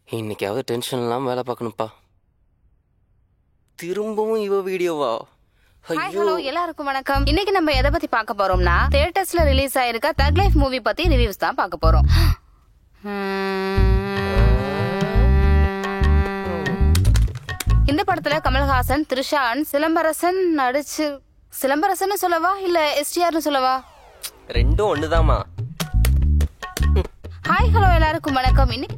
இன்னைக்காவது டென்ஷன் இல்லாமல் வேலை பார்க்கணும்ப்பா. திரும்பவும் இவ வீடியோவா? ஹாய் ஹலோ எல்லாருக்கும் வணக்கம். இன்னைக்கு நம்ம எதை பத்தி பார்க்க போறோம்னா தியேட்டர்ஸ்ல ரிலீஸ் ஆயிருக்க தக் லைஃப் மூவி பத்தி ரிவ்யூஸ் தான் பார்க்க போறோம். இந்த படத்துல கமல்ஹாசன், த்ரிஷா அண்ட் சிலம்பரசன் நடிச்சு. சிலம்பரசன் சொல்லவா இல்ல எஸ்டிஆர்னு சொல்லவா? ரெண்டும் ஒண்ணுதாமா. ஹாய் ஹலோ எல்லாருக்கும் வணக்கம். இன்னைக்கு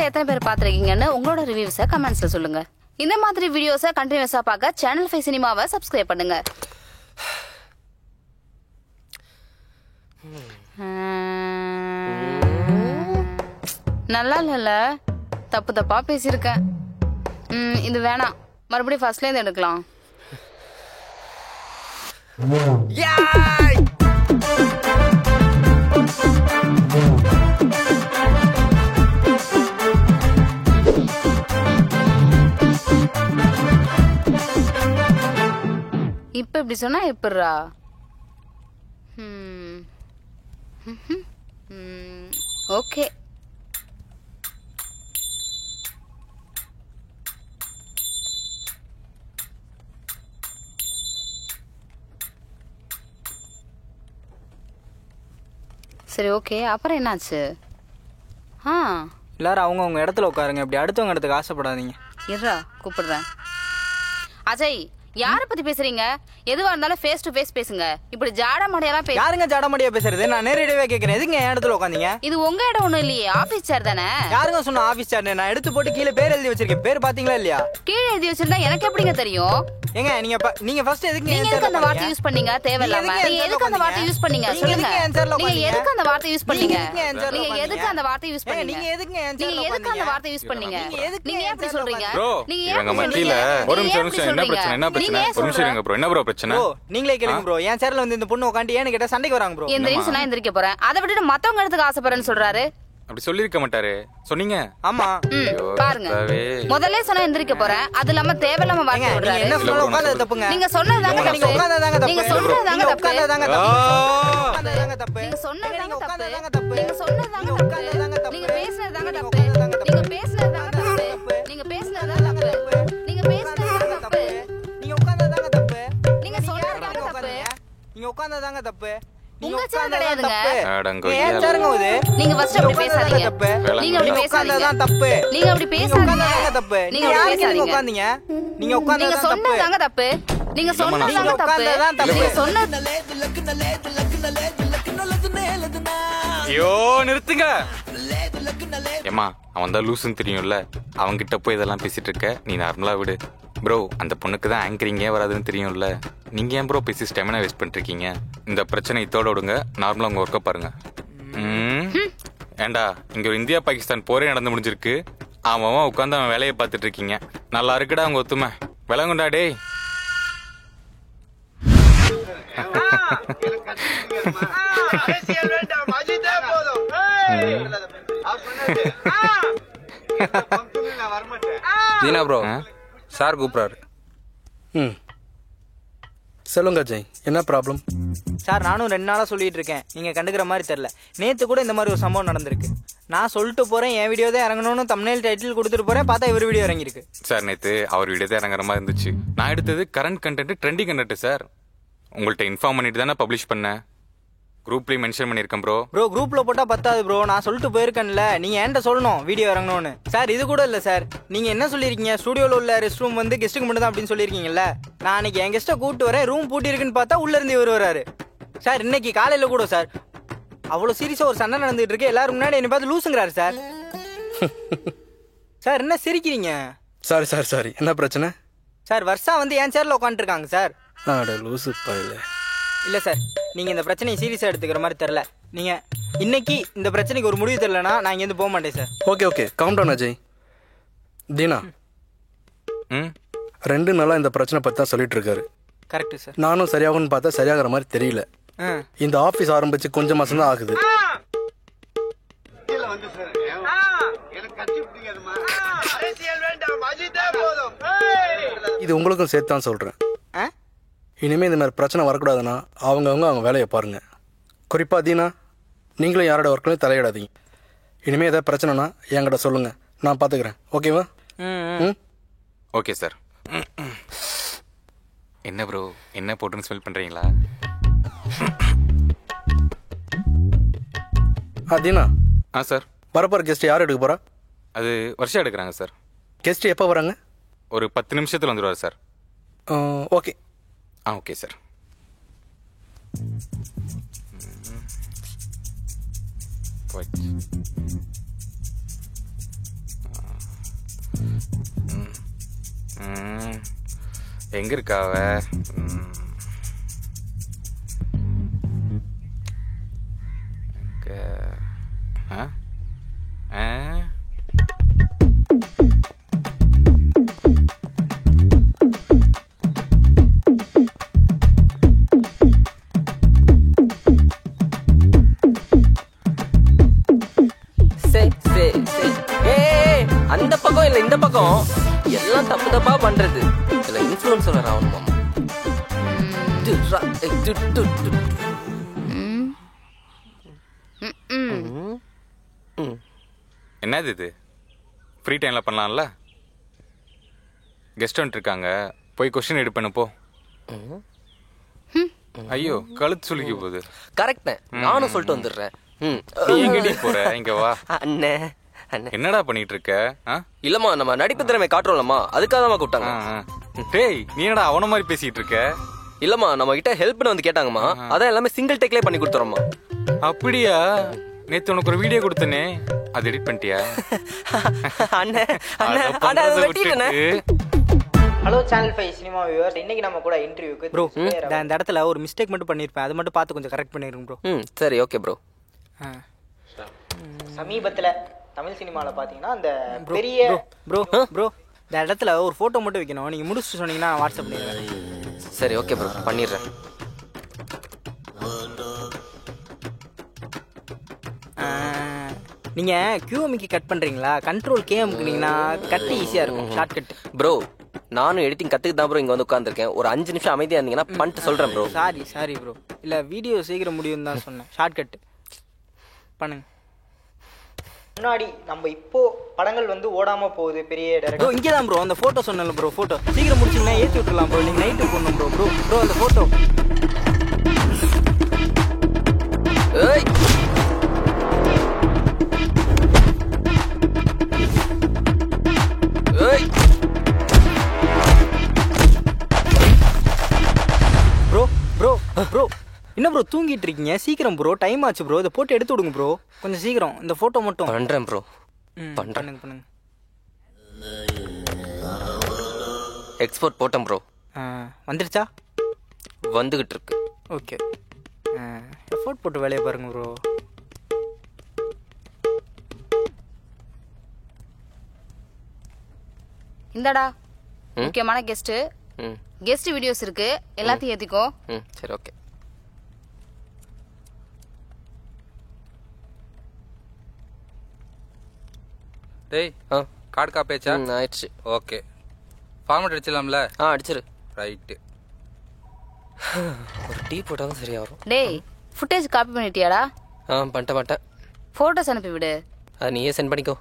எத்தனை பேர் பாத்திருக்கீங்கன்னு உங்களோட ரிவ்யூஸை கமெண்ட்ஸ்ல சொல்லுங்க. இந்த மாதிரி வீடியோஸை கண்டினியூஸா பார்க்க சேனல் ஃபை சினிமாவை சப்ஸ்கிரைப் பண்ணுங்க. நல்லா இல்ல, தப்பு தப்பா பேசியிருக்கேன். இது வேணாம், மறுபடியும் ஃபர்ஸ்ட்ல இருந்து எடுக்கலாம். இப்ப இப்படி சொன்னா எப்படிரா? ஓகே. சரி ஓகே, அப்புறம் என்னாச்சு? எல்லாரும் அவங்க இடத்துல உட்காருங்க, இப்படி அடுத்தவங்க இடத்துக்கு ஆசைப்படாதீங்க. இருடா கூப்பிடுறேன். அஜய், யார பத்தி பேசுறீங்க? எதுவா இருந்தாலும் ஃபேஸ் டு ஃபேஸ் பேசுங்க. இப்படி ஜாட மாடியெல்லாம் பேச. யாருங்க ஜாட மாடியா பேசுறது? நான் நேரடியாவே கேக்குறேன். எதுங்க என் இடத்துல உட்காந்தீங்க? இது உங்க இடம் ஒண்ணும் இல்லையே, ஆபீஸ் சேர் தானே. யாருங்க சொன்ன ஆபீஸ் சேர்? நான் எடுத்து போட்டு கீழே பேர் எழுதி வச்சிருக்கேன். பேர் பாத்தீங்களா இல்லையா? கீழே எழுதி வச்சிருந்தா எனக்கு எப்படிங்க தெரியும்? ஏங்க நீங்க ஃபர்ஸ்ட் எதுக்கு அந்த வார்த்தை யூஸ் பண்ணீங்க? தேவையில்லாம நீங்க எதுக்கு அந்த வார்த்தை யூஸ் பண்ணீங்க? சொல்லுங்க. நீங்க எதுக்கு அந்த வார்த்தை யூஸ் பண்ணீங்க? நீங்க எதுக்கு அந்த வார்த்தை யூஸ் பண்ணீங்க? நீங்க எதுக்கு அந்த வார்த்தை யூஸ் பண்ணீங்க? நீங்க எப்படி சொல்றீங்க? நீங்க இவங்க மத்தியில ஒரு நிமிஷம் என்ன பிரச்சனை? என்ன பிரச்சனை? ஒரு நிமிஷம் இருங்க ப்ரோ. என்ன ப்ரோ பிரச்சனை? நீங்களே கேளுங்க ப்ரோ. என் சேர்ல வந்து இந்த பொண்ணு உட்கார்ந்து ஏன்னு கேட்டா சண்டைக்கு வராங்க ப்ரோ. எந்திரிச்சு நான் எந்திரிக்க போறேன். அதை விட்டுட்டு மத்தவங்க இடத்துக்கு ஆசைப்படுறேன்னு சொல்றாரு. அப்படி சொல்லிருக்க மாட்டாரு. சொன்னீங்க? ஆமா. பாருங்க, முதல்ல சொன்னா எந்திரிக்க போறேன். அது இல்லாம தேவையில்லாம வாங்க விடுறாரு. என்ன சொல்ல உட்கார்ந்தது தப்புங்க. நீங்க சொன்னதாங்க தப்பு. நீங்க உட்கார்ந்ததாங்க தப்பு. நீங்க சொன்னதாங்க தப்பு. உட்கார்ந்ததாங்க தப்பு. நீங்க சொன்னதாங்க தப்பு. நீங்க சொன்னதாங்க தப்பு. நீங்க பேசுனதாங்க தப்பு. நீங்க பேசுனதாங்க தப்பு. நீங்க பேசுனதாங்க தப்பு. நீங்க பேசுனதாங்க தப்பு. நீங்க உட்கார்ந்ததாங்க தப்பு. நீங்க சொன்னதாங்க தப்பு. நீங்க உட்கார்ந்ததாங்க தப்பு. உங்க சேர் கிடையாதுங்க. ஏன் சேருங்க இது? நீங்க ஃபர்ஸ்ட் அப்படி பேசாதீங்க. நீங்க அப்படி பேசாதீங்க. தப்பு. நீங்க அப்படி பேசாதீங்க. தப்பு. நீங்க அப்படி பேசாதீங்க. உட்கார்ந்தீங்க. நீங்க உட்கார்ந்ததாங்க தப்பு. சொன்னதாங்க தப்பு. நீங்க சொன்னதாங்க தப்பு. நீங்க சொன்னது ஐயோ நிறுத்துங்க. ஏமா, அவன் தான் லூசுன்னு தெரியும்ல. அவன்கிட்ட போய் இதெல்லாம் பேசிட்டு இருக்க. நீ நார்மலா விடு ப்ரோ. அந்த பொண்ணுக்கு தான் ஆங்கரிங்கே வராதுன்னு தெரியும்ல. நீங்க ஏன் ப்ரோ பேசி ஸ்டெமினா வேஸ்ட் பண்ணிருக்கீங்க? இந்த பிரச்சனை இதோட விடுங்க. நார்மலா உங்க ஒர்க்கை பாருங்க. ஏண்டா, இங்க ஒரு இந்தியா பாகிஸ்தான் போரே நடந்து முடிஞ்சிருக்கு. அவன் உட்காந்து அவன் வேலையை பார்த்துட்டு இருக்கீங்க. நல்லா இருக்குடா அவங்க ஒத்துமை. விளங்குண்டா டேய். தீனா ப்ரோ, சார் கூப்பிட்றாரு. சொல்லுங்க அஜய், என்ன ப்ராப்ளம்? சார், நானும் 2 நாளா சொல்லிட்டு இருக்கேன். நீங்க கண்டுக்கிற மாதிரி தெரியல. நேத்து கூட இந்த மாதிரி ஒரு சம்பவம் நடந்திருக்கு. நான் சொல்லிட்டு போறேன் என் வீடியோ தான் இறங்கணும்னு தம்ப்நெயில் டைட்டில் கொடுத்துட்டு போறேன். பார்த்தா இவர் வீடியோ இறங்கிருக்கு. சார், நேத்து அவர் வீடியோ தான் இறங்குற மாதிரி இருந்துச்சு. நான் எடுத்தது current content, trending content sir. உங்கள்கிட்ட இன்ஃபார்ம் பண்ணிட்டு தானே பப்ளிஷ் பண்ணேன். குரூப்லயும் மென்ஷன் பண்ணிருக்கேன் ப்ரோ. ப்ரோ, குரூப்ல போட்டா பத்தாது ப்ரோ. நான் சொல்லிட்டு போயிருக்கேன்ல, நீங்க என்கிட்ட சொல்லணும் வீடியோ இறங்கணும்னு. சார், இது கூட இல்ல சார். நீங்க என்ன சொல்லிருக்கீங்க? ஸ்டுடியோல உள்ள ரெஸ்ட் ரூம் வந்து கெஸ்ட்டுக்கு மட்டும் தான் அப்படின்னு சொல்லிருக்கீங்கல்ல. நான் அன்னைக்கு என் கெஸ்ட்டை கூப்பிட்டு வரேன். ரூம் பூட்டி இருக்குன்னு பார்த்தா உள்ள இருந்து இவர் வராரு. சார் இன்னைக்கு காலையில கூட சார் அவ்வளவு சீரியஸா ஒரு சண்டை நடந்துட்டு இருக்கு, எல்லாரும் முன்னாடி என்ன பார்த்து லூசுங்கிறாரு சார். சார் என்ன சிரிக்கிறீங்க? சாரி என்ன பிரச்சனை? சார் வர்ஷா வந்து என் சேர்ல உட்காந்துருக்காங்க சார். அட லூசு பையலே. இல்ல சார், நீங்க இந்த பிரச்சனையை சீரியஸா எடுத்துக்கிற மாதிரி தெரியல. நீங்க இன்னைக்கு இந்த பிரச்சனைக்கு ஒரு முடிவு தெரியலனா நான் இங்க இருந்து போக மாட்டேன் sir. Okay calm down Ajay. Deena 2 நாளா இந்த பிரச்சனை பத்தி தான் சொல்லிட்டு இருக்காரு. Correct sir. நானும் சரியாகும்னு பார்த்தா சரியாகிற மாதிரி தெரியல. இந்த ஆபீஸ் ஆரம்பிச்சு கொஞ்சம் மாசம் தான் ஆகுது. இது உங்களுக்கும் சேர்த்து தான் சொல்றேன். இனிமே இந்த மாதிரி பிரச்சனை வரக்கூடாதுன்னா அவங்க வேலையை பாருங்க. குறிப்பா தீனா, நீங்களும் யாரோட ஒர்க்லையும் தலையிடாதீங்க. இனிமே ஏதாவது பிரச்சனைனா என்கிட்ட சொல்லுங்க, நான் பாத்துக்கிறேன். ஓகேவா? Okay sir. என்ன ப்ரோ, என்ன போட்டுன்னு ஸ்மெல் பண்றீங்களா? தீனா. சார். வரப்போற கெஸ்ட் யார் எடுக்க போறா? அது வருஷம் எடுக்கிறாங்க சார். கெஸ்ட் எப்போ வராங்க? ஒரு 10 நிமிஷத்துல வந்துடுவார் சார். ஓகே. Okay sir. எங்க இருக்கா அவ? அந்த பக்கம் இல்ல இந்த பக்கம் எல்லாம் தப்பா பண்றது. இதுல இன்ஃப்ளூயன்சர் வேற ஆகணுமா? என்னது இது? ஃப்ரீ டைம்ல பண்ணலாம்ல? கெஸ்ட் வந்துட்டு இருக்காங்க, போய் கொஸ்டின் எடுப்பேன்னு போ. ஐயோ கழுத்து சுளுக்கி போகுது. கரெக்ட், நானும் சொல்லிட்டு வந்துடுறேன். நீ எங்கடி போற? இங்க வா. அண்ணே என்னடா பண்ணிட்டு இருக்க? இல்லம்மா, நம்ம நடிப்பு திறமை காட்டுறோம்லம்மா, அதுக்காக தான் கூப்பிட்டாங்க. டேய், நீ என்னடா அவன மாதிரி பேசிட்டு இருக்க? இல்லம்மா, நம்ம கிட்ட ஹெல்ப்னு வந்து கேட்டாங்கம்மா, அதான் எல்லாமே சிங்கிள் டேக்லயே பண்ணி கொடுத்துறோம்மா. அப்படியா? நேத்து உனக்கு ஒரு வீடியோ கொடுத்தனே, அது எடிட் பண்ணிட்டியா? அண்ணே அண்ணே வெட்டிட்டேனே. ஹலோ சேனல் 5 சினிமா வியூவர்ஸ், இன்னைக்கு நம்ம கூட இன்டர்வியூக்கு ப்ரோ இந்த இடத்துல ஒரு மிஸ்டேக் மட்டும் பண்ணிருப்பேன், அது மட்டும் பார்த்து கொஞ்சம் கரெக்ட் பண்ணிருங்க ப்ரோ. சரி ஓகே ப்ரோ. சமீபத்துல தமிழ் சினிமால பாத்தீங்கன்னா அந்த பெரிய ப்ரோ இந்த இடத்துல ஒரு போட்டோ மட்டும் வைக்கணும், நீங்க முடிச்சுட்டு சொன்னீங்கன்னா வாட்ஸ்அப் பண்ணிடுறேன். சரி ஓகே ப்ரோ, பண்ணிடுறேன். நீங்க QMக்கு கட் பண்றீங்களா? கண்ட்ரோல் K அமுக்குனீங்கன்னா கட் ஈஸியா இருக்கும், ஷார்ட் கட். ப்ரோ நானும் எடிட்டிங் கத்துக்கு தான் ப்ரோ இங்க வந்து உட்கார்ந்திருக்கேன். ஒரு 5 நிமிஷம் அமைதியா இருந்தீங்கன்னா பண்ணிட்டு சொல்றேன் ப்ரோ. சாரி ப்ரோ, இல்ல வீடியோ சீக்கிரம் முடியும் தான் சொன்னேன். ஷார்ட் கட் பண்ணுங்க. முன்னாடி நம்ம இப்போ படங்கள் வந்து ஓடாம போகுது பெரிய டைரக்டர். ப்ரோ இங்கே தான் ப்ரோ அந்த போட்டோ சொன்னல ப்ரோ, போட்டோ சீக்கிரம் முடிச்சீங்கன்னா ஏத்தி விட்டுறலாம் ப்ரோ. நீங்க நைட்டு போடணும் ப்ரோ அந்த போட்டோ. ஏய் ஏய் ப்ரோ என்ன ப்ரோ தூங்கிட்டு இருக்கீங்க? சீக்கிரம் ப்ரோ, டைம் ஆச்சு ப்ரோ. இதை போட்டு எடுத்து விடுங்க ப்ரோ, கொஞ்சம் சீக்கிரம். இந்த போட்டோ மட்டும் பண்றேன் ப்ரோ. பண்ணுங்க. எக்ஸ்போர்ட் போட்டேன் ப்ரோ. வந்துடுச்சா? வந்துகிட்டு இருக்கு. ஓகே, எஃபோர்ட் போட்டு வேலையை பாருங்க ப்ரோ. இந்தடா முக்கியமான கெஸ்ட் வீடியோஸ் இருக்கு, எல்லாத்தையும் ஏத்திக்கோ. சரி ஓகே. டேய் கார்டு காப்பியாச்சா? ஆயிடுச்சு. ஓகே, ஃபார்மேட் அடிச்சிடலாம்ல? அடிச்சிரு. ரைட்டு. ஒரு டீ போட்டாலும் சரியா வரும். டேய் ஃபுட்டேஜ் காப்பி பண்ணிட்டியாடா? பண்ணிட்டேன். போட்டோஸ் அனுப்பி விடு. அது நீயே சென்ட் பண்ணிக்கோ.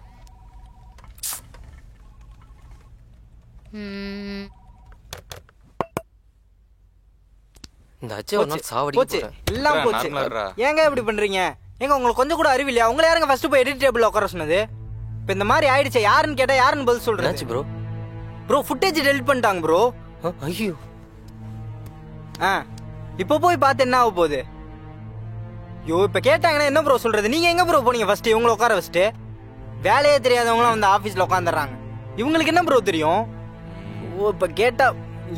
இந்த அஜய் ஒரு நாள் சாவடி போச்சு, எல்லாம் போச்சு. ஏங்க இப்படி பண்றீங்க? ஏங்க உங்களுக்கு கொஞ்சம் கூட அறிவு இல்லையா? உங்களை யாருங்க ஃபர்ஸ்ட் போய் எடிட் டேபிள்ல உட்கார சொன்னது? இப்போ இந்த மாதிரி ஆயிடுச்சு, யாருன்னு கேட்டா யாருன்னு பதில் சொல்றேன் ப்ரோ. ப்ரோ ஃபுட்டேஜ் டெலிட் பண்ணிட்டாங்க ப்ரோ. ஐயோ. இப்போ போய் பார்த்து என்ன ஆக போகுது? ஐயோ இப்போ கேட்டாங்கன்னா என்ன ப்ரோ சொல்றது? நீங்க எங்க ப்ரோ போனீங்க ஃபர்ஸ்ட் இவங்களை உட்கார வச்சுட்டு? வேலையே தெரியாதவங்களாம் வந்து ஆஃபீஸில் உட்காந்துடுறாங்க. இவங்களுக்கு என்ன ப்ரோ தெரியும்? ஓ இப்போ கேட்டா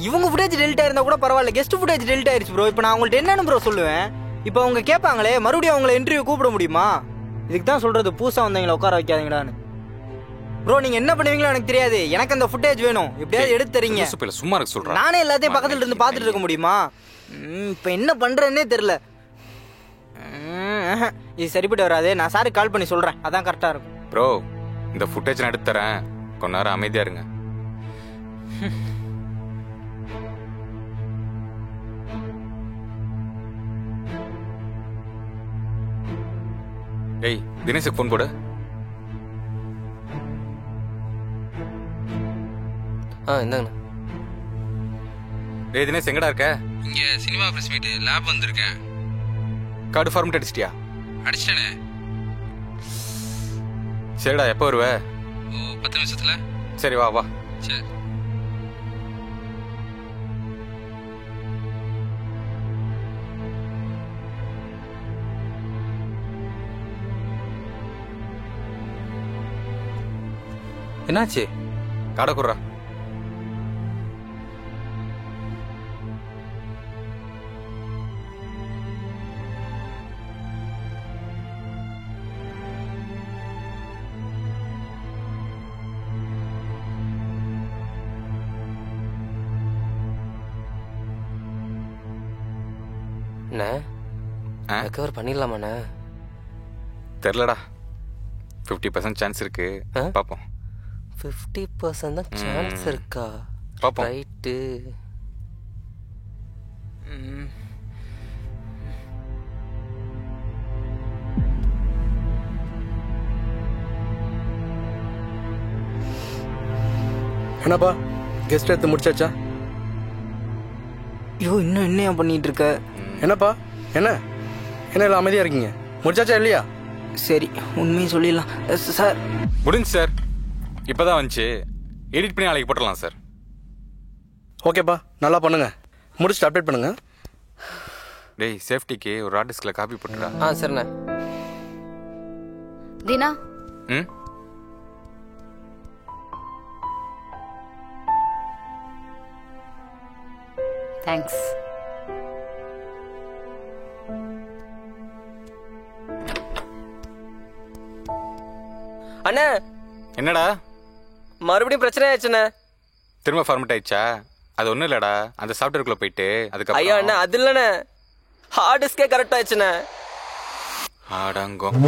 இவங்க ஃபுட்டேஜ் டெலிட் ஆயிருந்தா கூட பரவாயில்ல, கெஸ்ட் ஃபுட்டேஜ் டெலிட் ஆயிருச்சு ப்ரோ. இப்போ நான் அவங்கள்ட்ட என்னன்னு ப்ரோ சொல்லுவேன்? இப்போ அவங்க கேட்பாங்களே மறுபடியும் அவங்கள இன்டர்வியூ கூப்பிட முடியுமா? இதுக்கு தான் சொல்றது புதுசாக வந்தவங்களை உட்கார வைக்காதீங்கடான்னு. ப்ரோ நீங்க என்ன பண்ணுவீங்களோ எனக்கு தெரியாது, எனக்கு அந்த ஃபுட்டேஜ் வேணும். எப்படியாவது எடுத்து தரீங்க. சும்மா இருக்கு சொல்றேன். நானே எல்லாத்தையும் பக்கத்துல இருந்து பார்த்துட்டு இருக்க முடியுமா? இப்போ என்ன பண்றேன்னே தெரியல. இது சரிப்பட்டு வராது. நான் சாருக்கு கால் பண்ணி சொல்றேன், அதான் கரெக்டா இருக்கும். ப்ரோ இந்த ஃபுட்டேஜ் நான் எடுத்து தரேன், கொஞ்ச நேரம் அமைதியா இருங்க. ஏய் தினேஷுக்கு ஃபோன் போடு. இந்தாங்கண்ணா. ஏய் தினேஷ் எங்கடா இருக்க? இங்க சினிமா பிரஸ் மீட் லேப் வந்திருக்கேன். கார்டு ஃபார்மேட் அடிச்சிட்டியா? அடிச்சிட்டேனே. சரிடா எப்போ வருவ? ஓ 10 நிமிஷத்துல. சரி வா வா. சரி. என்னாச்சு? காடை குடுறா. அண்ணா ரெக்கவர் பண்ணிடலாமாண்ணா? தெரிலடா, 50% சான்ஸ் இருக்கு, பாப்போம். 50% தான் சான்ஸ் இருக்கா? பாப்போம். ரைட்டு. என்னப்பா கெஸ்ட் எடுத்து முடிச்சாச்சா? ஐயோ இன்னும் என்னையா பண்ணிட்டு இருக்க? என்னப்பா என்ன என்ன எல்லாம் அமைதியா இருக்கீங்க? முடிச்சாச்சா இல்லையா? சரி உண்மையை சொல்லிடலாம் சார். முடிஞ்சு சார், இப்போதான் வந்துச்சு. எடிட் பண்ணி நாளைக்கு போட்டுடலாம் சார். ஓகேப்பா நல்லா பண்ணுங்க, முடிச்சுட்டு அப்டேட் பண்ணுங்க. டேய் சேஃப்டிக்கு ஒரு ஆர்டிஸ்ட்ல காப்பி போட்டுடா. சரிண்ணா. தினா ம் தேங்க்ஸ். அண்ணா என்னடா மறுபடியும் பிரச்சனை ஆயிடுச்சுண்ணே. திரும்ப ஃபார்மேட் ஆயிடுச்சா? அது ஒன்றும் இல்லடா, அந்த சாஃப்ட்வேர்க்குள்ள போயிட்டு அதுக்கு ஐயா அண்ணா அது இல்லைண்ணே, ஹார்ட் டிஸ்கே கரெக்ட் ஆயிடுச்சுண்ணே. ஆடங்கம்.